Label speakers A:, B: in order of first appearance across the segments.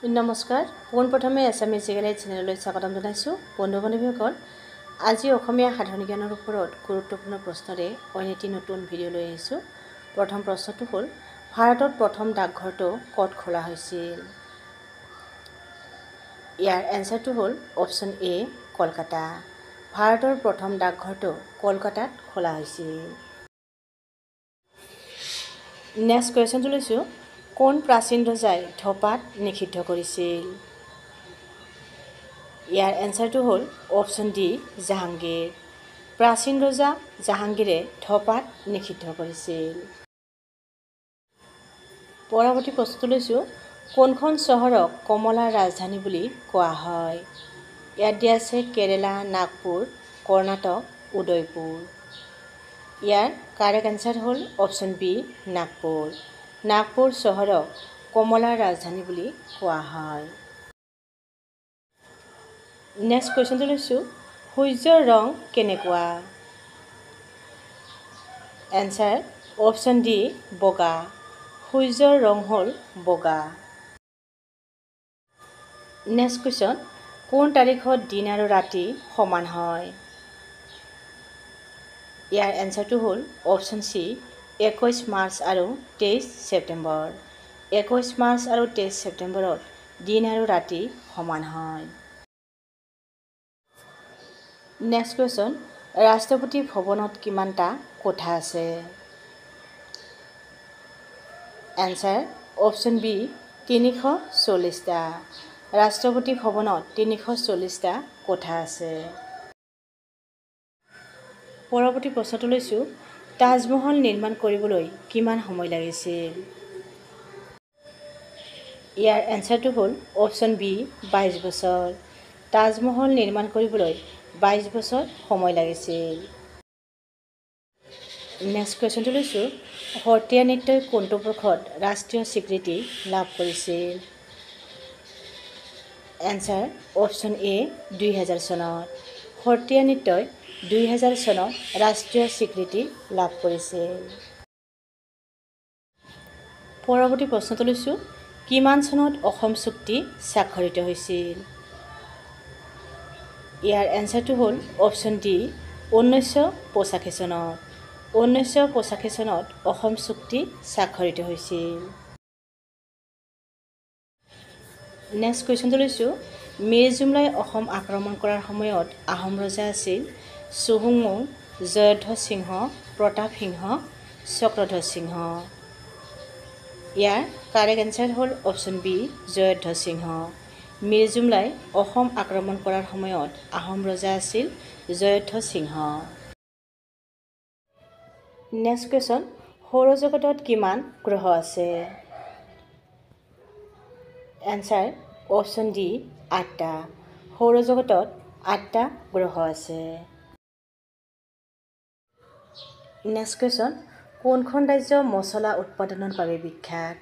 A: নমস্কাৰ পোনপ্ৰথমে এছামিজ জিকেলাই চেনেললৈ স্বাগতম জনাইছোঁ বন্ধু বান্ধৱীসকল আজি অসমীয়া সাধাৰণ জ্ঞানৰ ওপৰত গুৰুত্বপূৰ্ণ প্ৰশ্নৰে অন্য এটি নতুন ভিডিঅ' লৈ আহিছোঁ প্ৰথম প্ৰশ্নটো হ'ল ভাৰতত প্ৰথম ডাকঘৰটো ক'ত খোলা হৈছিল ইয়াৰ এনসাৰটো হ'ল অপশ্যন এ কলকাতা ভাৰতৰ প্ৰথম ডাকঘৰটো কলকাতাত খোলা হৈছিল নেক্সট কুৱেশ্যনটো লৈছোঁ কোন প্ৰাচীন ৰজাই ধপাত নিষিদ্ধ কৰিছিল ইয়াৰ এনসাৰটো হ'ল অপশ্যন ডি জাহাংগীৰ প্ৰাচীন ৰজা জাহাংগীৰে ধপাত নিষিদ্ধ কৰিছিল পৰৱৰ্তী প্ৰশ্নটো লৈছোঁ কোনখন চহৰক কমলাৰ ৰাজধানী বুলি কোৱা হয় ইয়াত দিয়া আছে কেৰেলা নাগপুৰ কৰ্ণাটক উদয়পুৰ ইয়াৰ কাৰেক্ট এনসাৰ হ'ল অপশ্যন বি নাগপুৰ চহৰক কমলাৰ ৰাজধানী বুলি কোৱা হয় নেক্সট কুৱেশ্যনটো লৈছোঁ সূৰ্যৰ ৰং কেনেকুৱা এনসাৰ অপশ্যন ডি বগা সূৰ্যৰ ৰং হ'ল বগা নেক্সট কুৱেশ্যন কোন তাৰিখত দিন আৰু ৰাতি সমান হয় ইয়াৰ এনসাৰটো হ'ল অপশ্যন চি 21 মাৰ্চ আৰু 23 ছেপ্টেম্বৰ 21 মাৰ্চ আৰু 23 ছেপ্টেম্বৰত দিন আৰু ৰাতি সমান হয় নেক্সট কুৱেশ্যন ৰাষ্ট্ৰপতি ভৱনত কিমানটা কোঠা আছে এনসাৰ অপশ্যন বি 340টা ৰাষ্ট্ৰপতি ভৱনত 340টা কোঠা আছে পৰৱৰ্তী প্ৰশ্নটো লৈছোঁ তাজমহল নিৰ্মাণ কৰিবলৈ কিমান সময় লাগিছিল ইয়াৰ এনসাৰটো হ'ল অপশ্যন বি 22 বছৰ তাজমহল নিৰ্মাণ কৰিবলৈ 22 বছৰ সময় লাগিছিল নেক্সট কুৱেশ্যনটো লৈছোঁ সত্ৰীয়া নৃত্যই কোনটো বৰ্ষত ৰাষ্ট্ৰীয় স্বীকৃতি লাভ কৰিছিল এনসাৰ অপশ্যন এ 2000 চনত সত্ৰীয়া নৃত্যই 2000 চনত ৰাষ্ট্ৰীয় স্বীকৃতি লাভ কৰিছিল পৰৱৰ্তী প্ৰশ্নটো লৈছোঁ কিমান চনত অসম চুক্তি স্বাক্ষৰিত হৈছিল ইয়াৰ এনসাৰটো হ'ল অপশ্যন ডি 1985 চনত 1985 চনত অসম চুক্তি স্বাক্ষৰিত হৈছিল নেক্সট কুৱেশ্যনটো লৈছোঁ মিৰ জুমলাই অসম আক্ৰমণ কৰাৰ সময়ত আহোম ৰজা আছিল চুহুংমুং জয়ধ্বজ সিংহ প্ৰতাপ সিংহ চক্ৰধ্বজ সিংহ ইয়াৰ কাৰেক্ট এনসাৰ হ'ল অপশ্যন বি জয়ধ্বজ সিংহ মিৰ জুমলাই অসম আক্ৰমণ কৰাৰ সময়ত আহোম ৰজা আছিল জয়ধ্বজ সিংহ নেক্সট কুৱেশ্যন সৌৰজগতত কিমান গ্ৰহ আছে এনসাৰ অপশ্যন ডি 8টা সৌৰজগতত 8টা গ্ৰহ আছে নেক্সট কুৱেশ্যন কোনখন ৰাজ্য মছলা উৎপাদনৰ বাবে বিখ্যাত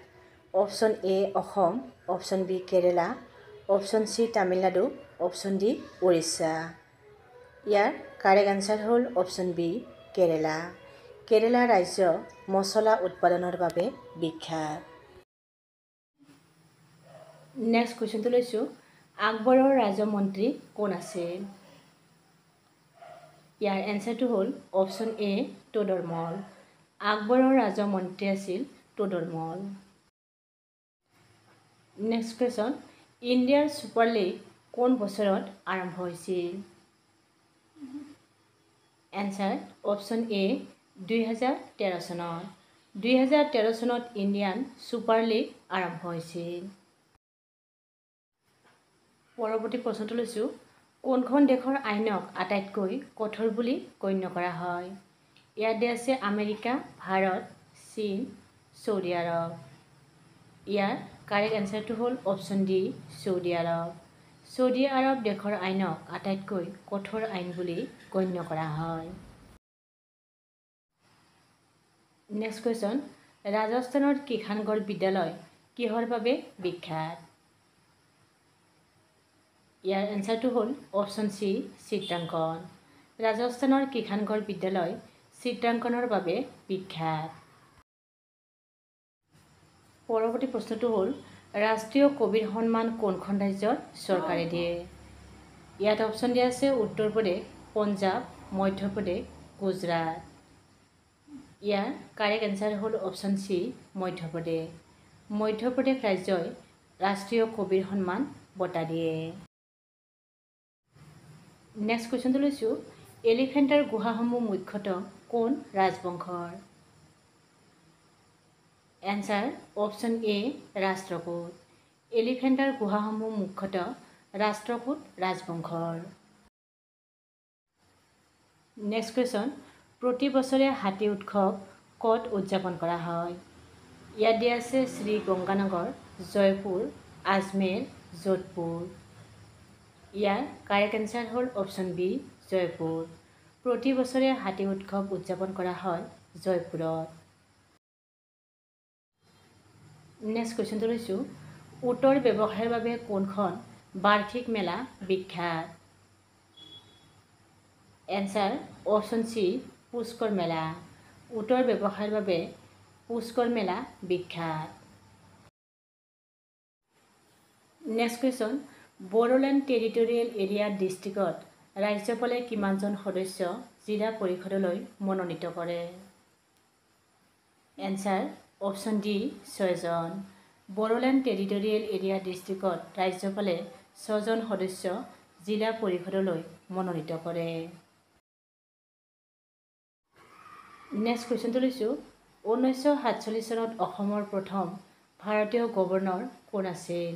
A: option A Assam option B Kerala option C Tamil Nadu option D Orissa ইয়াৰ কাৰেক্ট এনসাৰ হ'ল অপশ্যন বি কেৰেলা ৰাজ্য মছলা উৎপাদনৰ বাবে বিখ্যাত নেক্সট কুৱেশ্যনটো লৈছোঁ আকবৰৰ ৰাজমন্ত্ৰী কোন আছিল ইয়াৰ এনসাৰটো হ'ল অপশ্যন এ তোডৰমল আকবৰৰ ৰাজমন্ত্ৰী আছিল তোডৰমল নেক্সট কুৱেশ্যন ইণ্ডিয়াৰ ছুপাৰ লীগ কোন বছৰত আৰম্ভ হৈছিল এনসাৰ অপশ্যন এ 2013 চনত 2013 চনত ইণ্ডিয়ান ছুপাৰ লীগ আৰম্ভ হৈছিল পৰৱৰ্তী প্ৰশ্নটো লৈছোঁ কোনখন দেশৰ আইনক আটাইতকৈ কঠোৰ বুলি গণ্য কৰা হয় ইয়াত দিয়া আছে আমেৰিকা ভাৰত চীন চৌদি আৰৱ ইয়াৰ কাৰেক্ট এনসাৰটো হ'ল অপশ্যন ডি চৌদি আৰৱ দেশৰ আইনক আটাইতকৈ কঠোৰ আইন বুলি গণ্য কৰা হয় নেক্সট কুৱেশ্যন ৰাজস্থানৰ কিষাণগড় বিদ্যালয় কিহৰ বাবে বিখ্যাত ইয়াৰ এনসাৰটো হ'ল অপশ্যন চি চিত্ৰাংকন ৰাজস্থানৰ কিষাণগড় বিদ্যালয় চিত্ৰাংকনৰ বাবে বিখ্যাত পৰৱৰ্তী প্ৰশ্নটো হ'ল ৰাষ্ট্ৰীয় কবিৰ সন্মান কোনখন ৰাজ্যত চৰকাৰে দিয়ে? ইয়াত অপশ্যন দিয়া আছে উত্তৰ প্ৰদেশ, পঞ্জাৱ, মধ্যপ্ৰদেশ, গুজৰাট। ইয়াৰ কাৰেক্ট এনচাৰ হ'ল অপশ্যন চি, মধ্যপ্ৰদেশ। মধ্যপ্ৰদেশ ৰাজ্যই ৰাষ্ট্ৰীয় কবিৰ সন্মান বঁটা দিয়ে। নেক্সট কুৱেশ্যনটো লৈছোঁ, এলিফেণ্টাৰ গুহাসমূহ মুখ্যতঃ কোন ৰাজবংশৰ? Answer option A, Rashtrakuta. এলিফেণ্টাৰ গুহাসমূহ মুখ্যতঃ ৰাষ্ট্ৰকূট ৰাজবংশৰ। নেক্সট কুৱেশ্যন, প্ৰতি বছৰে হাতী উৎসৱ ক'ত উদযাপন কৰা হয়? ইয়াত দিয়া আছে শ্ৰী গংগানগৰ, জয়পুৰ, আজমেৰ, যোধপুৰ। ইয়াৰ কাৰেক্ট এনচাৰ হ'ল অপশ্যন বি, জয়পুৰ। প্ৰতি বছৰে হাতী উৎসৱ উদযাপন কৰা হয় জয়পুৰত। নেক্সট কুৱেশ্যনটো লৈছোঁ, উটৰ ব্যৱসায়ৰ বাবে কোনখন বাৰ্ষিক মেলা বিখ্যাত? Answer option C, Pushkar Mela. উটৰ ব্যৱসায়ৰ বাবে পুষ্কৰ মেলা বিখ্যাত। Next question, Bodoland territorial area ডিষ্ট্ৰিক্টত ৰাজ্যপালে কিমানজন সদস্য জিলা পৰিষদলৈ মনোনীত কৰে? এনচাৰ অপশ্যন ডি, 6জন। বড়োলেণ্ড টেৰিটৰিয়েল এৰিয়া ডিষ্ট্ৰিক্টত ৰাজ্যপালে 6জন সদস্য জিলা পৰিষদলৈ মনোনীত কৰে। নেক্সট কুৱেশ্যনটো লৈছোঁ, 1947 চনত অসমৰ প্ৰথম ভাৰতীয় গভৰ্ণৰ কোন আছিল?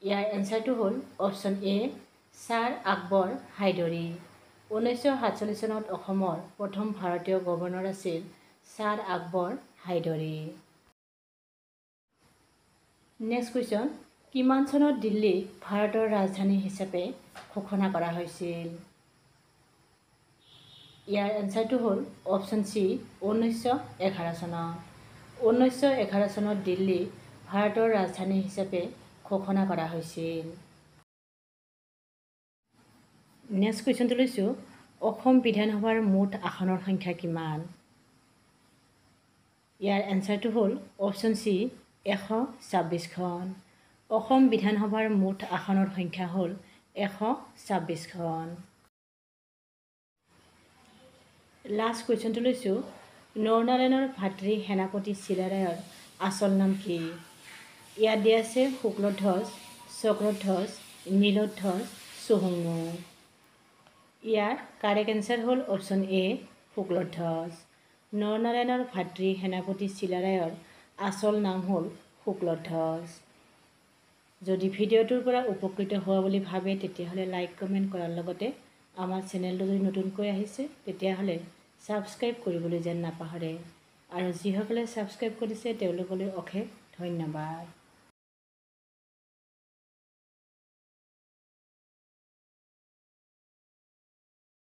A: ইয়াৰ এনচাৰটো হ'ল অপশ্যন এ, ছাৰ আকবৰ হাইদৰি। 1947 চনত অসমৰ প্ৰথম ভাৰতীয় গভৰ্ণৰ আছিল ছাৰ আকবৰ হাইদৰি। নেক্সট কুৱেশ্যন, কিমান চনত দিল্লীক ভাৰতৰ ৰাজধানী হিচাপে ঘোষণা কৰা হৈছিল? ইয়াৰ এনচাৰটো হ'ল অপশ্যন চি, 1911 চনত। 1911 চনত দিল্লী ভাৰতৰ ৰাজধানী হিচাপে ঘোষণা কৰা হৈছিল। নেক্সট কুৱেশ্যনটো লৈছোঁ, অসম বিধানসভাৰ মুঠ আসনৰ সংখ্যা কিমান? ইয়াৰ এনচাৰটো হ'ল অপশ্যন চি, 126খন। অসম বিধানসভাৰ মুঠ আসনৰ সংখ্যা হ'ল 126খন। লাষ্ট কুৱেশ্যনটো লৈছোঁ, নৰনাৰায়ণৰ ভাতৃ সেনাপতি চিলাৰায়ৰ আচল নাম কি? ইয়াত দিয়া আছে শুক্লধ্বজ, চক্ৰধ্বজ, নীলোধ্বজ, চুহুংমুং। ইয়াৰ কাৰেক্ট এনচাৰ হ'ল অপশ্যন এ, শুক্লধ্বজ। নৰনাৰায়ণৰ ভাতৃ সেনাপতি চিলাৰায়ৰ আচল নাম হ'ল শুক্লধ্বজ। যদি ভিডিঅ'টোৰ পৰা উপকৃত হোৱা বুলি ভাবে তেতিয়াহ'লে লাইক কমেণ্ট কৰাৰ লগতে আমাৰ চেনেলটো যদি নতুনকৈ আহিছে তেতিয়াহ'লে ছাবস্ক্ৰাইব কৰিবলৈ যেন নাপাহৰে। আৰু যিসকলে ছাবস্ক্ৰাইব কৰিছে তেওঁলোকলৈ অশেষ ধন্যবাদ।